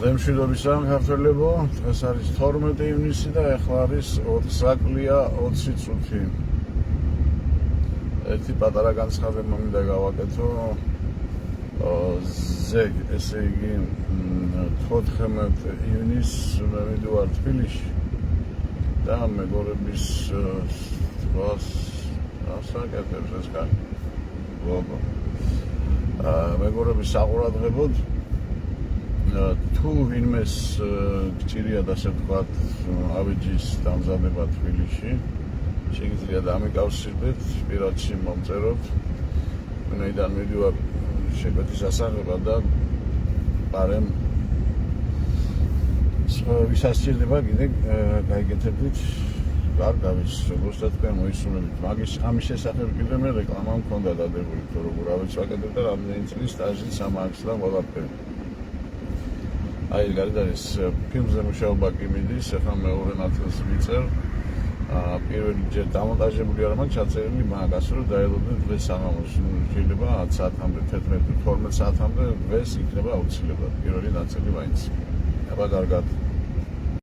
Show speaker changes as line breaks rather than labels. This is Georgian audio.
Zemშვიდობისა მქართველებო, დღეს არის 12 ივნისი და ახლა არის 4 საკლია 20 წუთი. ერთი პატარა განცხადება მინდა გავაკეთო. ზეგ, ესე იგი 14 ივნისს მე მივიდივარ თბილისში და მეგობრების დროს ასაკეთებს ეს კაცი. ლოგო. მეგობრების საყურადღებოდ თუ ვინმეს გჭირიათ ასე ვთქვათ ავეჯის დამზადება თბილისში, შეგიძლია დამიკავშირდეთ, პირადში მომწეროთ. ვინაიდან მივიდივარ შეკვეთის ასაღება და პარემ ვისაც სჭირდება კიდე გაიგეთებდით გარგავის, როგორც თქვენ მოისურვებით. მაგის ამის შესახებ კიდე მე რეკლამა მქონდა დადებული, თუ როგორ ავეჯს ვაკეთებ და რამდენი წლის სტაჟით სამაქვს და ყველაფერი. აი გარდა ის ფილმზე მუშაობა კი მიდის, ახლა მეორე ნაწილს ვიწერ. პირველი ჯერ დამონტაჟებული არ მაქვს ჩაწერილი მაგას, რომ დაელოდეთ დღეს საღამოს. შეიძლება 10 საათამდე, 11-12 საათამდე დღეს იქნება აუცილებლად პირველი ნაწილი მაინც. აბა კარგად.